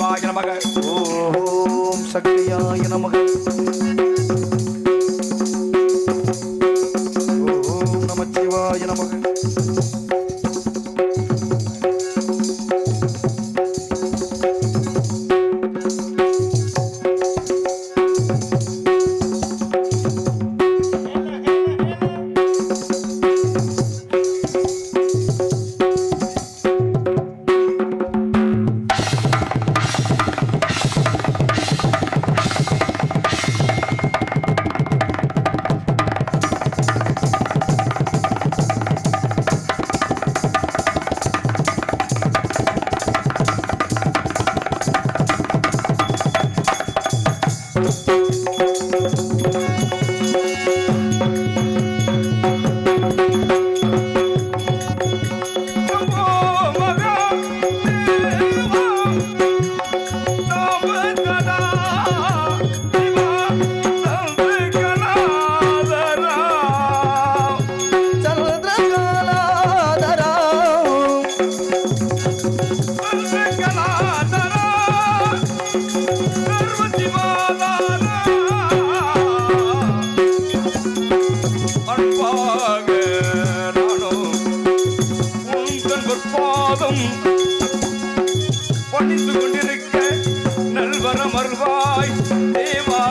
நமச்சிவாய நமக. ஓம் சக்தியாய நமக. ஓம் நமச்சிவாய நமக. பணிந்து கொண்டிருக்க நல்வரம் அருள்வாய் தேவா.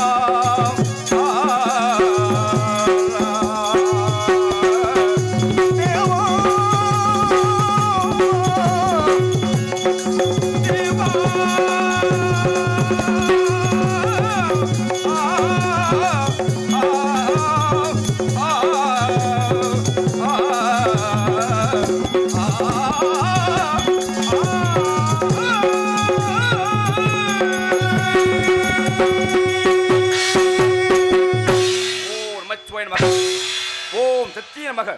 ஓம் சத்திய மக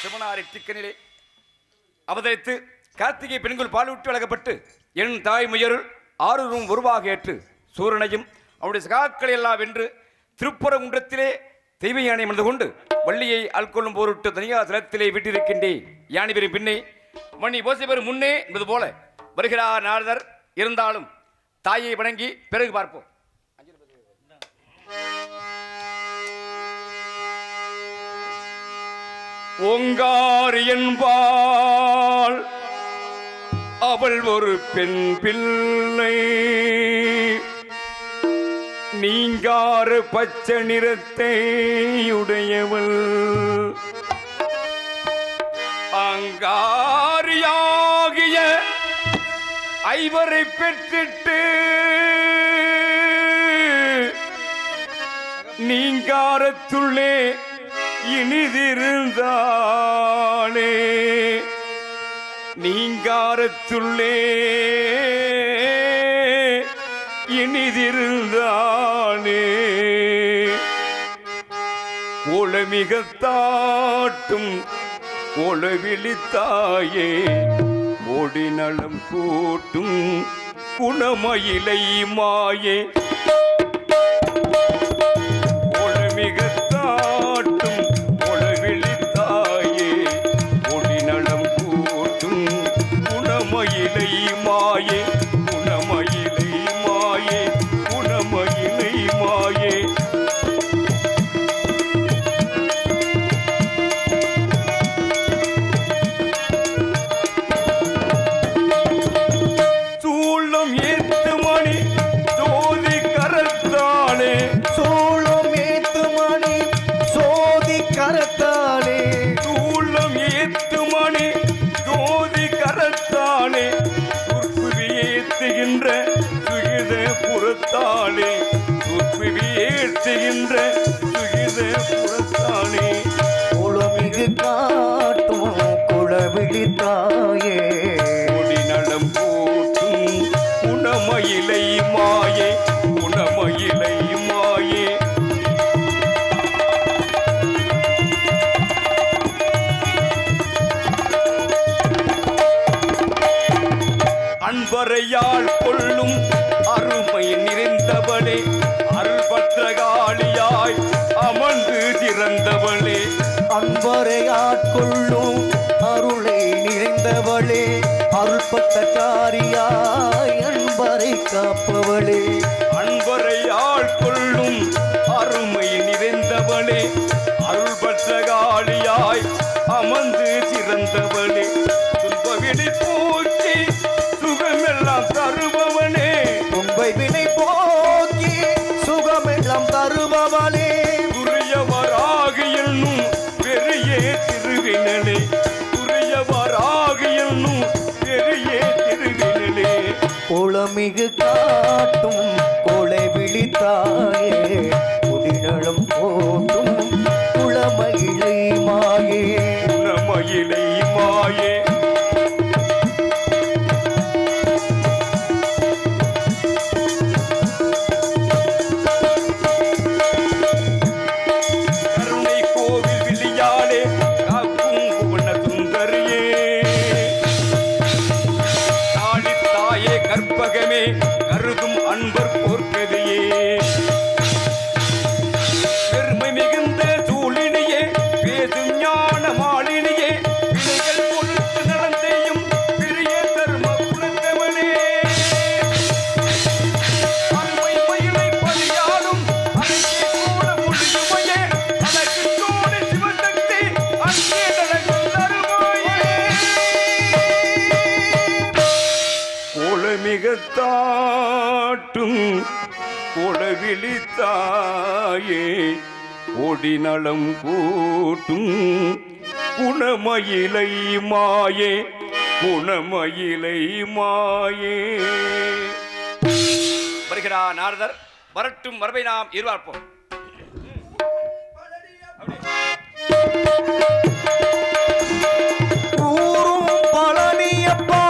சிவனாரி திக்கனிலே அவதரித்து கார்த்திகை பெண்கள் பாலூட்டி வழங்கப்பட்டு என் தாய் முயருள் ஆறுரும் உருவாக ஏற்று சூரனையும் அவருடைய சகாக்களை எல்லாம் வென்று திருப்பரங்குன்றத்திலே தெய்வ யானை மணந்து கொண்டு வள்ளியை ஆள்கொள்ளும் போரிட்டு தனியார் தலத்திலே விட்டிருக்கின்றேன். யானை பெறும் பின்னே மணி ஓசை பெறும் முன்னே என்பது போல வருகிறார் நாரதர். இருந்தாலும் தாயை வணங்கி பிறகு பார்ப்போம். ஓங்கார் என்பாள் அவள் ஒரு பெண் பிள்ளை, நீங்காறு பச்சை நிறத்தை உடையவள், அங்காரியாகிய ஐவரை பெற்றிட்டு நீங்காரத்துள்ளே இனிதிருந்தாளே, நீங்காரத்துள்ளே இனிதிருந்தாளே, கோலமிகத்தாட்டும் கோலவிழித்தாயே, கோடி நலம் கூட்டும் குணமயிலை மாயே, குளமிகு காட்டும் குளவிழித்தாயே, கொடி நலம் கூட்டும் குணமயிலை மாயே, குணமயிலை மாயே, அன்பரையாள் கொள்ளும் அருமை நிறைந்தவளே, அருள் பத்திரகாளியாய் அமர்ந்து திறந்தவளே, அன்பரை ஆட்கொள்ளும் அருளை நிறைந்தவளே, அருள் பத்தக்காரியாய் அன்பரை காப்பவளே அன்பரை ஆட்கொள்ளும் அருமை நிறைந்தவளே அருள் பற்ற காளியாய் அமர்ந்து சிறந்தவளே துன்பவினை போக்கி சுகமெல்லாம் தருபவனே துன்பை வினை போக்கி சுகமெல்லாம் தருபவளே துரியவராக என்னும் பெரிய திருவினலே துரியவராக என்னும் பெரிய திருவினலே குளமிகு காட்டும் கொலை விழித்தாயே குடிநலம் போட்டும் குளமயிலை மாயே குணமயிலை மாயே கருணை கோவில் விழியாலே காக்கும் புவன சுந்தரியே தாயே கற்பகமே கருதும் அன்பர் போர்க்கதையே பெருமை மிகுந்த சூழினியே பேசும் ஞான மாலினியே வினைகள் பொறுத்து நலம் செய்யும் பெரிய தர்ம குலத்தவனே அருமை மயிலை பலியாடும் அதற்கே கூட முடியுமையே அதற்கு தோடு சிவசக்தி அங்கே நடக்கும் தருமாயே கோலமிகத்தாட்டும் கொடவிழித்தாயே கொடிநலம் கூட்டும் குணமயிலை மாயே குணமயிலை மாயே வருகிறார் நாரதர் வரட்டும் வரவை நாம் எதிர்பார்ப்போம் ஊரும் பழனியப்பா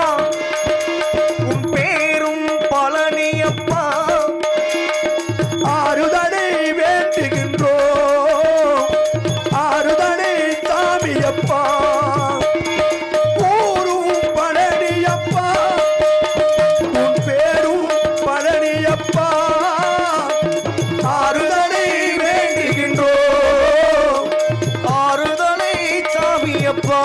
உன் பேரும் பழனியப்பா ஆறுதலை வேண்டுகின்றோ ஆறுதலை சாமியப்பா ஊரும் பழனியப்பா உன் பேரும் பழனியப்பா ஆறுதலை வேண்டுகின்றோ ஆறுதலை சாமியப்பா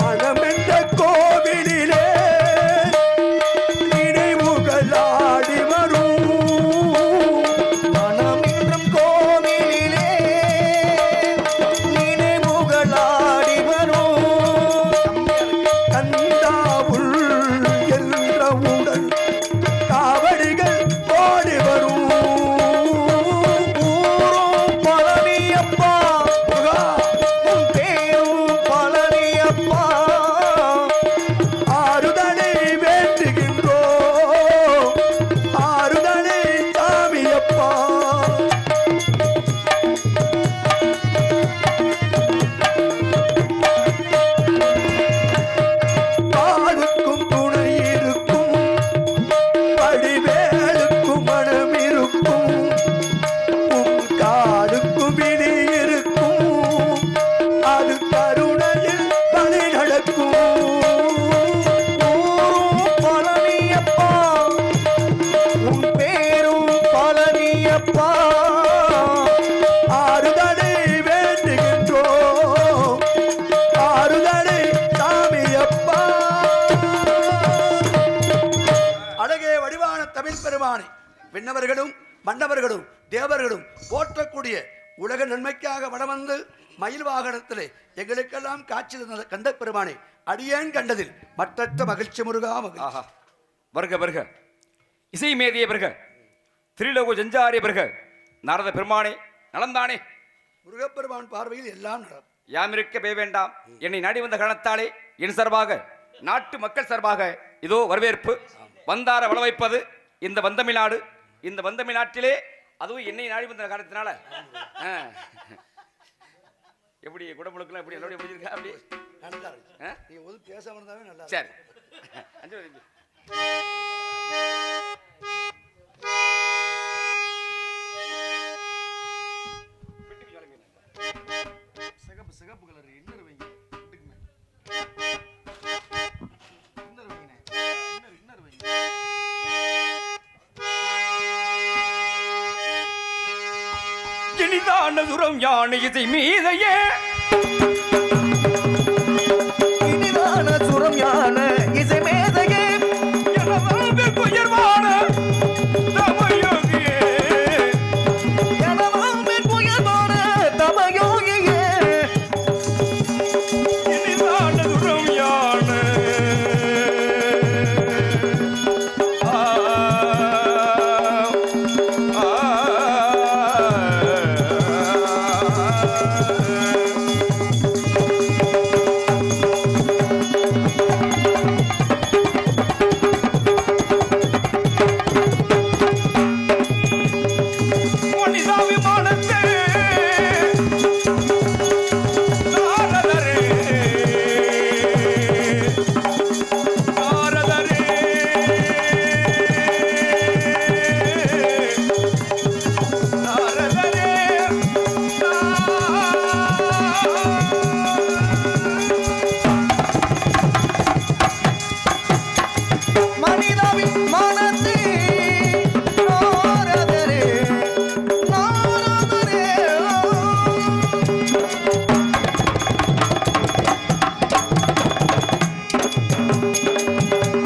மனமென்ற கோவிலிலே நினைவுகளாடி வரும் மனமென்றும் கோவிலிலே நினைவுகளாடி வரும் கந்தாவுள் என்றவுடன் காவடிகள் ஓடி வரும் ஊரும் பழனியப்பா முருகா, உன் பேரும் பழனியப்பா ஆறுதலை வேண்டுகின்றோ ஆறுதலை சாமியப்பா பாலுக்கும் துணை இருக்கும் படிவேலுக்கும் மனம் இருக்கும் உன் காலுக்கும் விதி இருக்கும் அது கருணையில் பணி நடக்கும் ஊரும் பழனியப்பா உன் பேரும் பழனியப்பா ஆறுதலை வேண்டுகின்றோ ஆறுதலை சாமியப்பா அழகே வடிவான தமிழ் பெருமானை விண்ணவர்களும் மன்னவர்களும் தேவர்களும் போற்றக்கூடிய உலக நன்மைக்காக வடவந்து மயில் வாகனத்திலே எங்களுக்கெல்லாம் காட்சி தந்த கந்த பெருமானை அடியேன் கண்டதில் மற்றற்ற மகிழ்ச்சி முருகா மகிழ்ச்சி. ஆஹா வருக வருக இசை மேதிய வருக திரிலோக ஜஞ்சாரிய வருக நாரத பெருமானே நலந்தானே முருகப்பெருமான் பார்வையில் எல்லாம் நடக்கும். யாமிருக்க பே வேண்டாம் என்னை நாடி வந்த காரணத்தாலே என் சார்பாக நாட்டு மக்கள் சார்பாக இதோ வரவேற்பு வந்தார வளவைப்பது இந்த வந்தமிழ்நாடு இந்த வந்தமிழ்நாட்டிலே அதுவும் என்னை நாடி வந்த காரணத்தினால எப்படி குடமுழுக்கெல்லாம் எப்படி என்னோட முடிஞ்சிருக்கா அப்படி நல்லா இருக்கு. நீ ஒரு பேசாம இருந்தாவே நல்லா இருக்கு. சரி அஞ்சு வருது. சிகப்பு சிகப்பு கலர் இன்னொரு வைங்க வீட்டுக்கு மேல. இன்னொரு வைங்கண்ணே. இன்னொரு வைங்க. இனி இனிதான துரம் யானை இசை மீதையே இனிதான சுரம் யான இசை மேதையே எனதாவே உயர்வான தமயோகியே எனவாமே புயல்வான தமயோகியே இனிதான துரம் யானை மனிதாவின் மானத்தை நாரதரே நாரதரே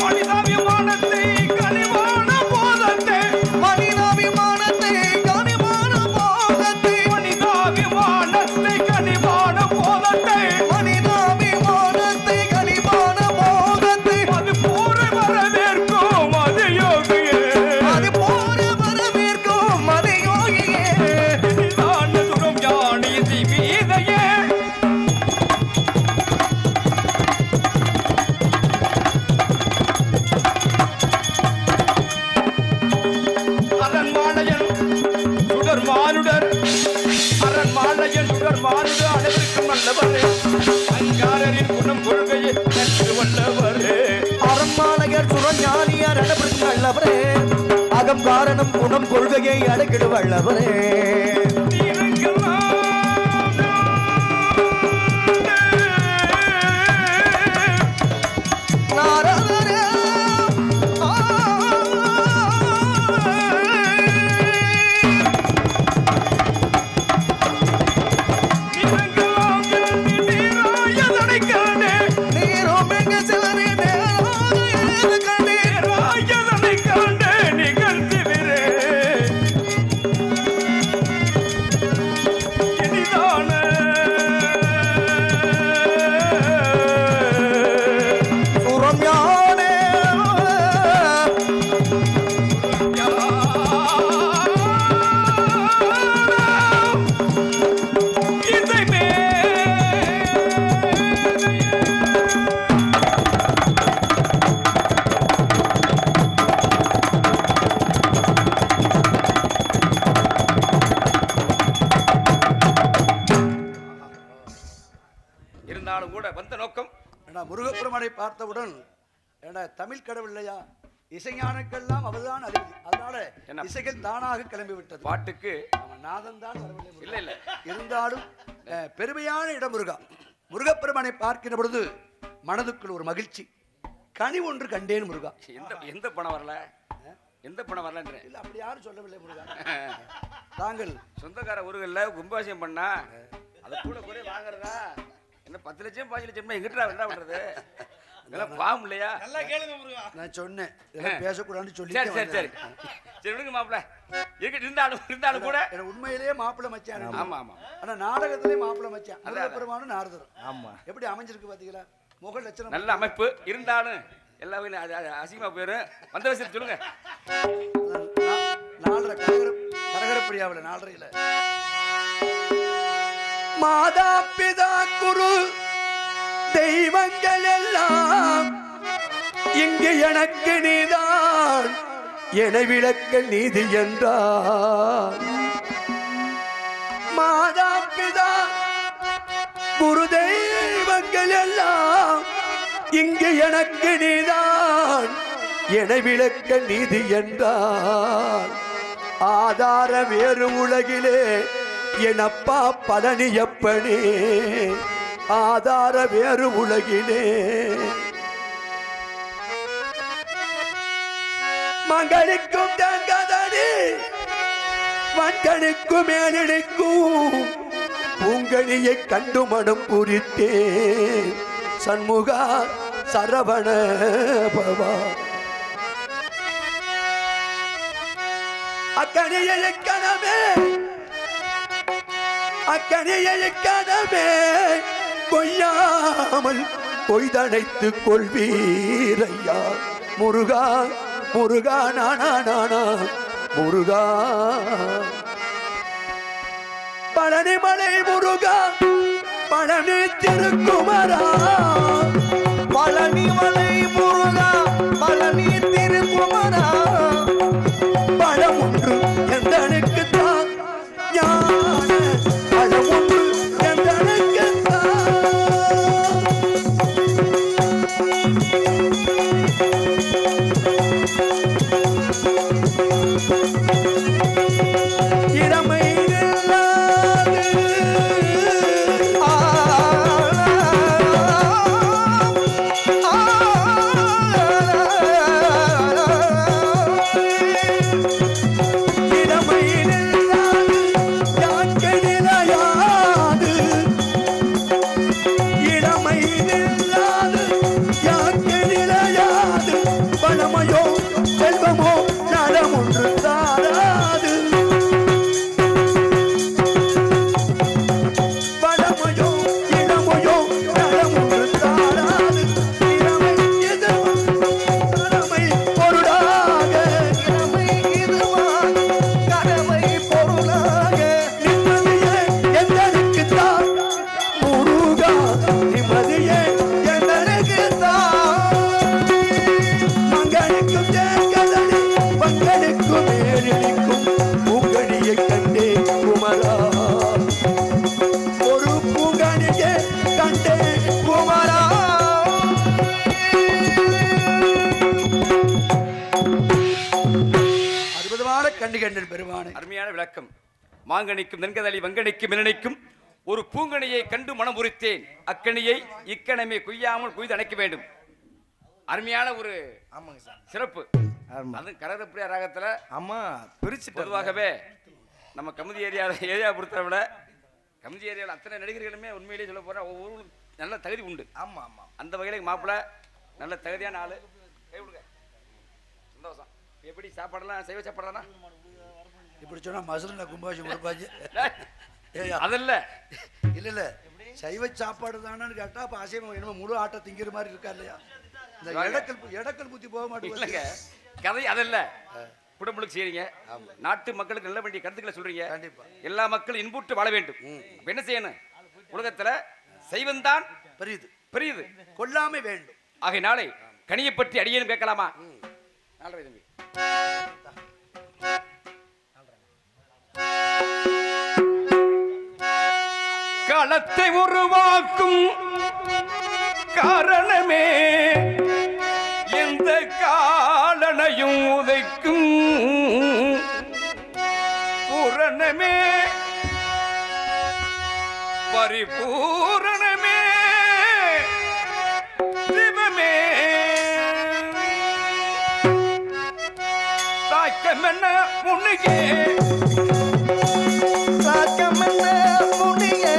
மனிதாபிமானத்தை கனிவான போதத்தை மனிதாபிமானத்தை கனிவான போதத்தை மனிதாபிமானத்தை கனிவான போதத்தை மனிதாபிமானத்தை கனிவான போதத்தை அது போற வரவேற்கும் அது யோகியே அது போல வரவேற்கும் மதியோகியே இனிதான துரம் யானை இசை மீதையே அரண்மாளையன் சுடர் மானுடர் அரண்மாளையன் சுடர் மானுடர் அனைவருக்கும் வல்லவரே அங்காரரின் குணம் கொள்கையை நன்று வல்லவரே அரண்மாளையர் சுரஞானியர் அடபிற்கு வல்லவரே அகம் காரணம் குணம் கொள்கையை அடக்கிடு வல்லவரே நாரதரே நீரும் எங்க சிலரே நேராக எழுது கண்டே சுரம் யானே இருந்தாலும் கூட வந்த நோக்கம் ஏன்னா முருகப்பெருமானை பார்த்தவுடன் ஏன்னா தமிழ் கடவுள் இல்லையா இசைஞானுக்கெல்லாம் அவர்தான் அதிபதி அதனால என்ன? இசைகள் தானாக கிளம்பி விட்டது பாட்டுக்கு அவன் நாதன் தான் வரவில்லை முருகா. இல்ல இல்ல இருந்தாலும் பெருமையான இடம் முருகா முருகப்பெருமானை பார்க்கிற பொழுது மனதுக்குள் ஒரு மகிழ்ச்சி கனி ஒன்று கண்டேன் முருகா எந்த எந்த பணம் வரல எந்த பணம் வரலன்ற இல்ல அப்படி யாரும் சொல்லவில்லை முருகா தாங்கள் சொந்தக்கார ஊர்களில் கும்பாபிஷேகம் பண்ணா அதை கூட குறைய வாங்குறதா என்ன 10 லட்சம் 5 லட்சம் எங்கிட்டா என்ன பண்றது இதெல்லாம் பாவம் இல்லையா நான் சொன்னேன் இதெல்லாம் பேசக்கூடாதுன்னு சொல்லி சரி சரி சரி சரி விடுங்க மாப்பிள்ள இருந்தாலும் கூட எனக்கு உண்மையிலேயே மாப்பிள்ளை மச்சான் ஆமா ஆமா ஆனா நாடகத்திலே மாப்பிள்ளை மச்சான் முருகப்பெருமானும் நாரதரும் ஆமா எப்படி அமைஞ்சிருக்கு பாத்தீங்களா முக லட்சணம் நல்ல அமைப்பு இருந்தாலும் எல்லாமே அசிங்கமா போயிரும் வந்த விஷயத்தை சொல்லுங்க 4:30 கரகரப்பிரியாவில் 4:30 மாதா பிதா குரு தெய்வங்கள் எல்லாம் இங்கு எனக்கு நீதான் என விளக்க நீதி என்றார் மாதா பிதா குரு தெய்வங்கள் எல்லாம் இங்கு எனக்கு நீதான் என விளக்க நீதி என்றார் ஆதார வேறு உலகிலே எனப்பா பழனியப்பனே ஆதார வேறு உலகிலே மகளிக்கும் தங்கதனி வன்கணுக்கு மேலெடுக்கும் பூங்கனியை கண்டு மனம் புரித்தேன் சண்முகா சரவண பவா அக்கனியை கணமே கொய்யாமல் கொய்தனைத்து கொள்வீரையா முருகா முருகா நானா முருகா பழனிமலை முருகா பழனி திருக்குமரா பழனிமலை முருகா பழனி திருக்குமரா பழம் ஒன்று எந்தனுக்கு தான் ஞான பழம் ஒன்று எந்தனுக்கு இளமை செல்வமோ நலம் ஒன்று தாராது பணமையோ இளமையோ நலம் ஒன்று தாராது இளமை இது கடமை பொருளாக இளமை இதுவான் கடமை பொருளாக நிம்மதியே எந்தனுக்கு தான் முருகா நிம்மதியே எந்தனுக்கு தான் மங்களுக்கும் தேங்கதடி பங்களுக்கும் மேலிடிக்கும் பூங்கனியை கண்டே குமரா ஒரு பூங்கனியை கண்டே குமரா அற்புதமான கண்டு கண்டன் பெருமானே அருமையான விளக்கம். மாங்கனிக்கும் தென்கதளி வங்கனிக்கும் மின்னணிக்கும் ஒரு பூங்கனியை கண்டு மனம் உரித்தேன் அக்கனியை இக்கணமே குய்யாமல் குய்து அணைக்க வேண்டும். அருமையான ஒரு ஆமாங்க சார் சிறப்பு. ஆமா அது கரதப்பிரியா ராகத்துல ஆமா பிரிச்சுட்டு பொதுவாகவே நம்ம கமுதி ஏரியா பொறுத்தவரை விட கமுதி ஏரியாவில் அத்தனை நடிகர்களுமே உண்மையிலேயே சொல்ல போற ஒவ்வொரு நல்ல தகுதி உண்டு. ஆமா ஆமா அந்த வகையில மாப்பிள்ள நல்ல தகுதியான ஆளு. கை விடுங்க. சந்தோஷம். எப்படி சாப்பாடெல்லாம் சைவ சாப்பாடுறானா? இப்படி சொன்னா மசுரனை கும்பாஷம் கொடுப்பாச்சு ஏயா அதல்ல இல்ல சைவ சாப்பாடு தானு கேட்டா அப்ப அசைவம் என்னமோ முழு ஆட்டை திங்கிற மாதிரி இருக்கா இல்லையா இந்த எடக்கல் புத்தி போக இல்லைங்க. மாட்டேங்குது கதை அதல்ல. குடும்பங்களுக்கு செய்றீங்க. நாட்டு மக்களுக்கு நல்ல வேண்டிய கருத்துக்களை சொல்றீங்க. கண்டிப்பா. எல்லா மக்களும் இன்புற்று வாழ வேண்டும். அப்ப என்ன செய்யணும்? உலகத்துல சைவந்தான் பெரியது பெரியது. கொல்லாமை வேண்டும். ஆகையினாலே கனியை பற்றி அடியேனும் கேட்கலாமா? நாலரை தம்பி. களத்தை உருவாக்கும் காரணமே எந்த காலனையும் உதைக்கும் பூரணமே பரிபூரணமே சிவமே சாக்கமென்ன முன்னுகே சாக்கமென்ன முனியே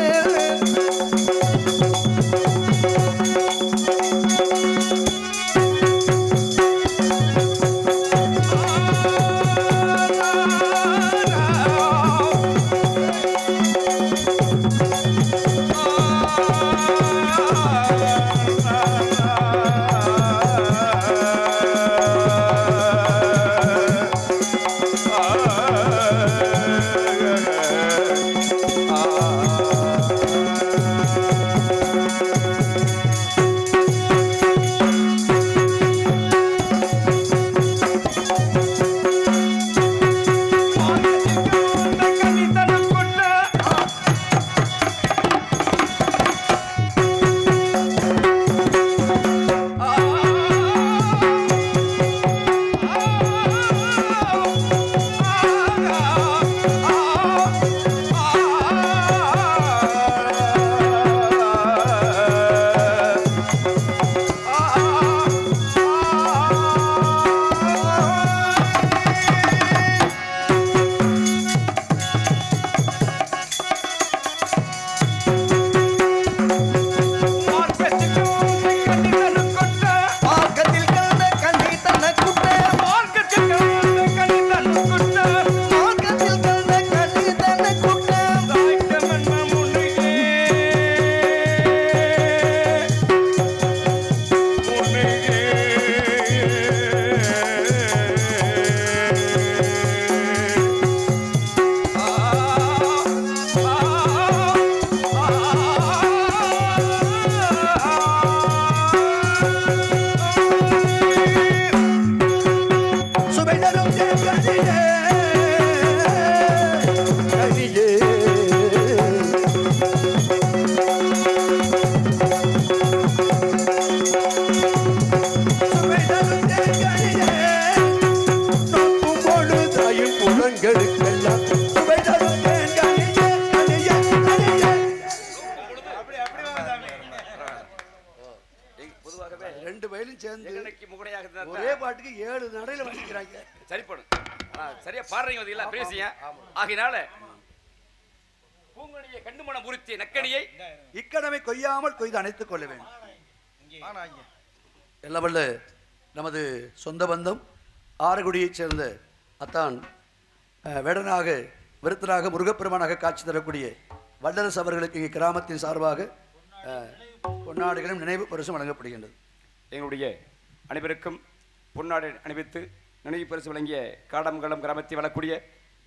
பேரும் சேர்ந்து எங்கனைக்கு முகடையாக இருந்தா ஒரே பாட்டுக்கு 7 நடையில வாசிக்கிறாங்க. சரிப்படும். சரியா பாடுறீங்க பாத்தீங்களா பேசிய. ஆகினால பூங்கனியை கண்டு மனம் பூரித்திய நக்கனியை இக்கடமை கொய்யாமல் கொய்து அணைத்துக் கொள்ள வேண்டும். எல்லவல்ல நமது சொந்த பந்தம் ஆரகுடியைச் சேர்ந்த அத்தான் வேடனாக விருத்தனாக முருகப்பெருமானாக காட்சி தரக்கூடிய வல்லரசு அவர்களுக்கு இங்கே கிராமத்தின் சார்பாக பொன்னாடுகளும் நினைவு பரிசும் வழங்கப்படுகின்றது. எங்களுடைய அனைவருக்கும் பொன்னாடு அணிவித்து நினைவு பரிசு வழங்கிய காடமங்கலம் கிராமத்தை வளரக்கூடிய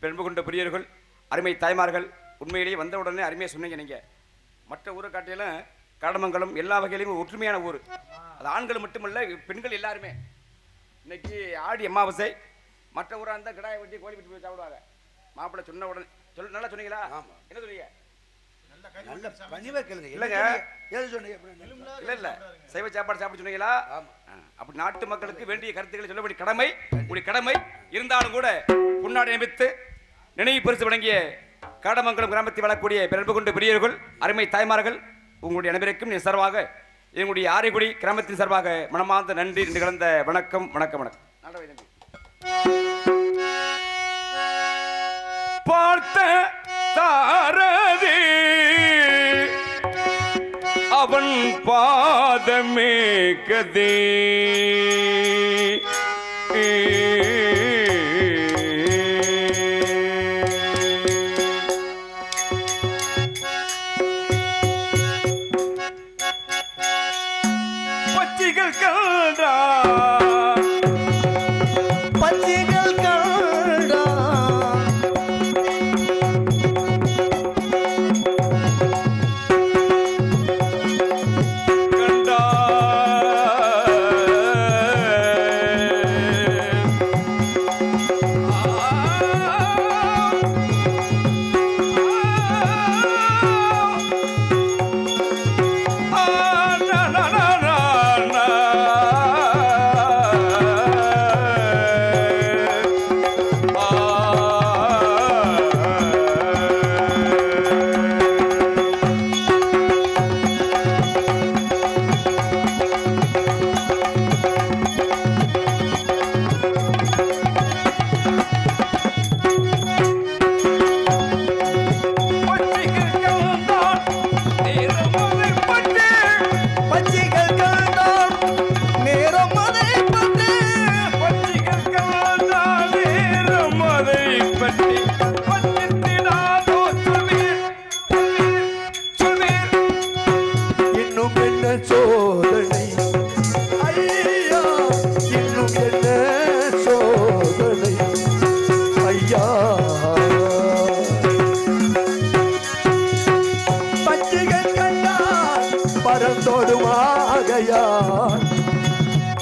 பெரும்பு கொண்ட பெரியவர்கள் அருமை தாய்மார்கள் உண்மையிலேயே வந்த உடனே அருமையாக சொன்னீங்க. நீங்கள் மற்ற ஊரை காட்டிலும் காடமங்கலம் எல்லா வகையிலையும் ஒரு ஒற்றுமையான ஊர். அது ஆண்கள் மட்டுமல்ல, பெண்கள் எல்லாருமே. இன்னைக்கு ஆடி அமாவாசை, மற்ற ஊராக இருந்தால் கிடாயை வெட்டி கோழி வெட்டி போய் சாப்பிடுவாங்க. மாப்பிள்ளை சொன்ன உடனே நல்லா சொன்னீங்களா? என்ன சொன்னீங்க? நல்ல பணிவா கேளுங்க. இல்லைங்க, ஏது சொன்னீங்க? இல்லை சைவ சாப்பாடு சாப்பிட சொன்னீங்களா? அப்படி நாட்டு மக்களுக்கு வேண்டிய கருத்துக்களை சொல்ல வேண்டிய கடமை உங்களுடைய கடமை. இருந்தாலும் கூட பொன்னாடை நிமித்து நினைவு பரிசு வழங்கிய காடமங்கலம் கிராமத்தில் வாழக்கூடிய பிறப்பு கொண்ட பெரியவர்கள் அருமை தாய்மார்கள் உங்களுடைய அனைவருக்கும் என் சார்பாக எங்களுடைய ஆரைக்குடி கிராமத்தின் சார்பாக மனமார்ந்த நன்றி கலந்த வணக்கம் வணக்கம் வணக்கம். பார்த்த தாரதி அவன் பாதமே கதே பச்சிகள் கண்டா பச்சிகள் கண்டா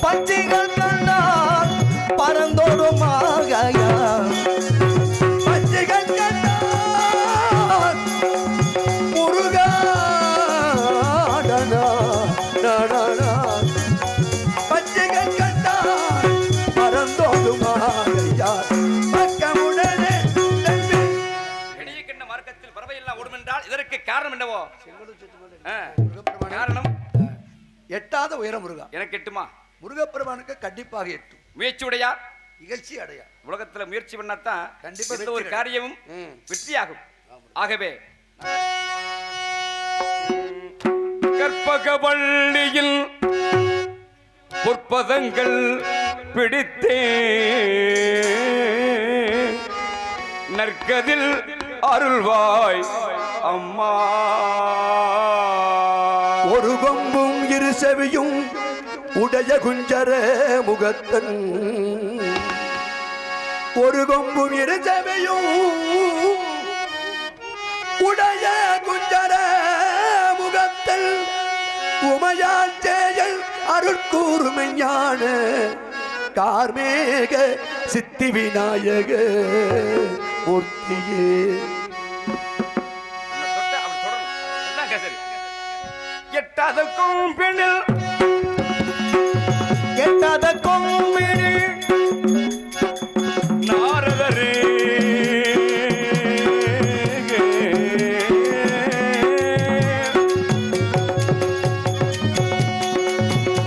பச்சைகள் கண்டால் பறந்தோடுமாகையால் பச்சைகள் கண்டால் முருகாடனா பச்சைகள் கண்டால் பறந்தோடுமாகையால் பக்கமுடனே கண்ட மார்க்கத்தில் பறவை எல்லாம் ஓடும் என்றால் இதற்கு காரணம் என்னவோ? காரணம் எட்டாத உயர முருகா. எனக்கு எட்டுமா? முருகப்பெருமானுக்கு கண்டிப்பாக எட்டும். முயற்சி உடையார் நிகழ்ச்சி அடையார். உலகத்துல முயற்சி பண்ணாதான் கண்டிப்பா எந்த ஒரு காரியமும் வெற்றியாகும். ஆகவே கற்பகவள்ளியில் பொற்பதங்கள் பிடித்தே நற்கதில் அருள்வாய் அம்மா. ஒரு கொம்பும் இரு செவியும் உடைய குஞ்சர முகத்தன், ஒரு கொம்பும் இரு செவியும் உடைய குஞ்சர முகத்தல் உமையான் செயல் அருட்கூர்மைஞான கார்மேக சித்தி விநாயக மூர்த்தியே. எட்டாத கொம்பினில் எட்டாத கொம்பினில் நாரதரே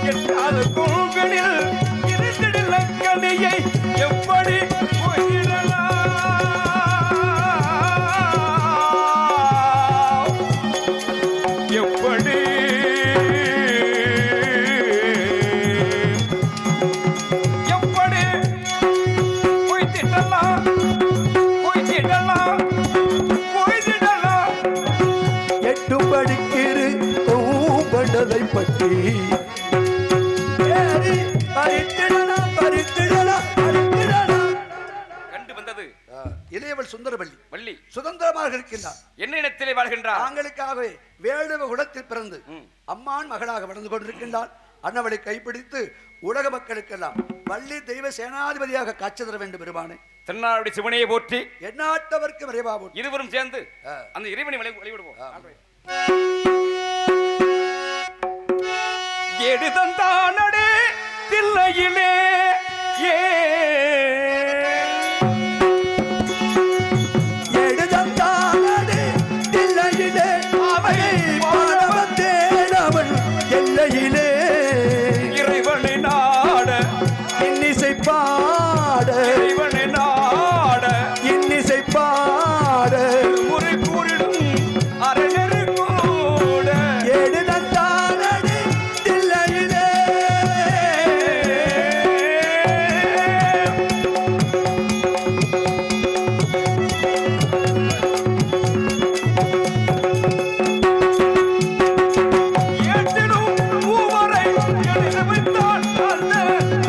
எட்டாத கொம்பினில் உயிர் தூம்படலை பற்றி ஏறி பறித்திடலாம் பறித்திடலாம் பறித்திடலாம். கண்டு வந்தது இளையவள் சுந்தரவள்ளி வள்ளி சுதந்திரமாக இருக்கின்றார். என்ன இடத்திலே வாழ்கின்றார்? தாங்களுக்காகவே வேடுவ குலத்தில் பிறந்து அம்மான் மகளாக வளர்ந்து கொண்டிருக்கின்றார். அன்னவளை கைப்பிடித்து உலக மக்களுக்கெல்லாம் வள்ளி தெய்வ சேனாதிபதியாக காட்சி தர வேண்டும் பெருமானே. தென்னாடுடைய சிவனையை போற்றி எந்நாட்டவர்க்கு விரைவா போற்றி இருவரும் சேர்ந்து அந்த இறைவனை வழிபடுவோம். எடுதந்தானடே தில்லையிலே எடுதந்தானடே தில்லையிலே அவை பாடவத்தேனவன் எல்லையிலே இறைவனை நாட இன்னிசை பாட இறைவனை நாட இன்னிசை பாட முறை கூறிடும் அரணரு கூட எடுதந்தானடே தில்லையிலே ஏற்றிடும் மூவரை எழுத வைத்தான் அந்த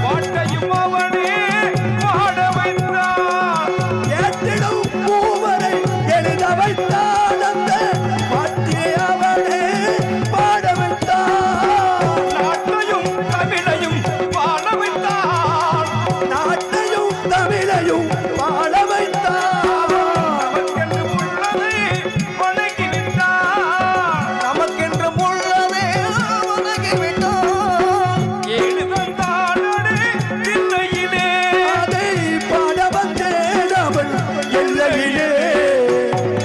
பாட்டையும் அவனே பாட வைத்தான். ஏற்றிடும் மூவரை எழுத வைத்தான் அந்த பாட்டியை அவனே பாட வைத்தான். நாட்டையும் தமிழையும் பாட வைத்தான். நாட்டையும் தமிழையும் பாட வைத்தான். நமக்கென்று உள்ளதை வணங்கி நின்றான். நமக்கென்றும் உள்ளதே வணங்கிவிட்டான். எழுதந்தானடே தில்லையிலே அதை பாட வந்தேன் அவன் எல்லையிலே.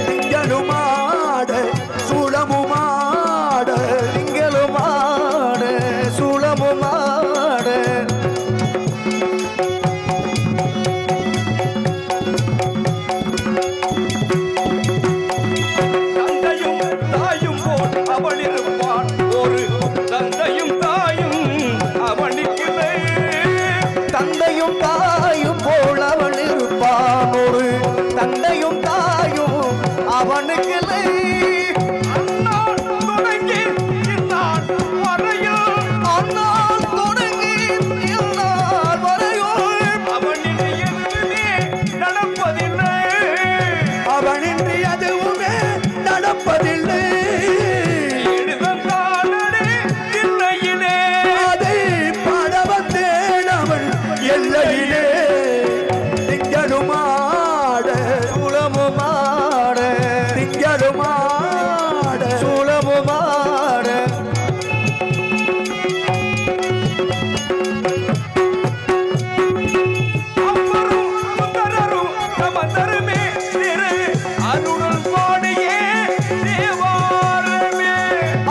திங்களுமாட சூளமுமாட திங்களுமாட சூளமுமாட தந்தையும் தாயும் போல் அவள் இருப்பான். ஒரு தந்தையும் தாயும் அவனுக்கில்லை. தந்தையும் தாயும் போல் அவன் இருப்பான். ஒரு தந்தையும் தாயும் அவனுக்கு இல்லை. அந்நாள் தொடங்கி இந்நாள் வரையில் அந்நாள் தொடங்கி இந்நாள் வரையும் அவனின் எதுவுமே நடப்பதில்லை. அவனின்றி அதுவுமே நடப்பதில்லை. எழுதந்தானடே தில்லையிலே அதை பாட வந்தேன் அவன் எல்லையிலே. திங்களுமாட சூளமுமாட திங்களுமாட சூளமுமாட அப்பரும் சுந்தரரும் சமந்தருமே திரு அருள் பாடியே தேவாரமே.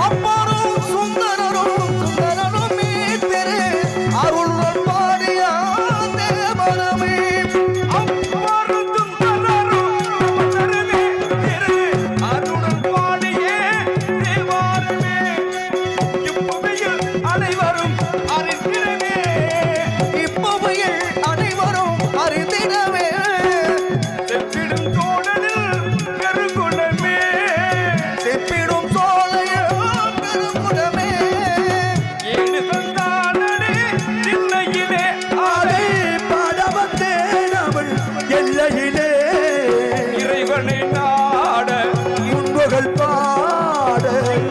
அப்பரும் சுந்தரரும் சுந்தரனுமே திரு அருள் பாடிய தேவனமே. அப்பரும் சுந்தரரும் சமந்தருமே திரு அருள் பாடியே தேவாரமே. இப்புவியில் அனைவரும் அறிந்திடவே இப்பவையில் அனைவரும் அறிந்திடவே செப்பிடும் தோழனில் பெருங்குணமே. செப்பிடும் சோலையில் பெருங்குடமே. எழுதந்தானடே தில்லையிலே அதை பாட வந்தேன் அவள் எல்லையிலே. இறைவனை நாட உண்புகள் பாட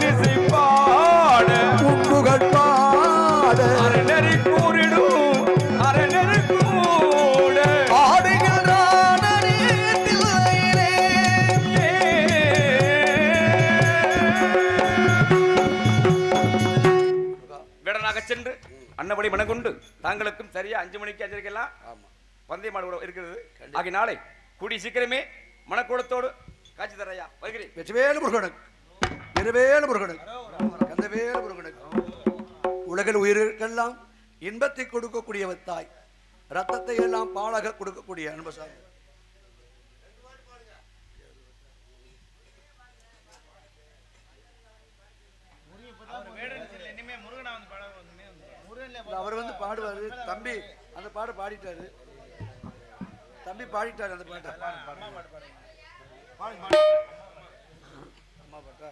இசை பாட உண்புகள் பாட அரணறி கூறிடும் அரணறி கூட ஆடுகின்றானே தில்லையிலே. விடனாக சென்று அன்னபடி மனங்கொண்டு தாங்களுக்கும் சரியா 5 மணிக்கு 5:30 பந்தய மாடு இருக்கிறது. ஆகிய நாளை கூடி சீக்கிரமே மனக்கூடத்தோடு காட்சி தரையா வருகிறேன். வெற்றிவேலு முருகனுக்கு இருவேலு முருகனுக்கு கந்தவேலு முருகனுக்கு. உலகில் உயிருக்கெல்லாம் இன்பத்தை கொடுக்கக்கூடியவர் தாய், ரத்தத்தை எல்லாம் பாலாக கொடுக்கக்கூடிய அன்பசாமி. அவர் வந்து பாடுவாரு. தம்பி அந்த பாடு பாடிட்டாரு. தம்பி பாடிட்டாரு அந்த பாட்டை. அம்மா பாட்டா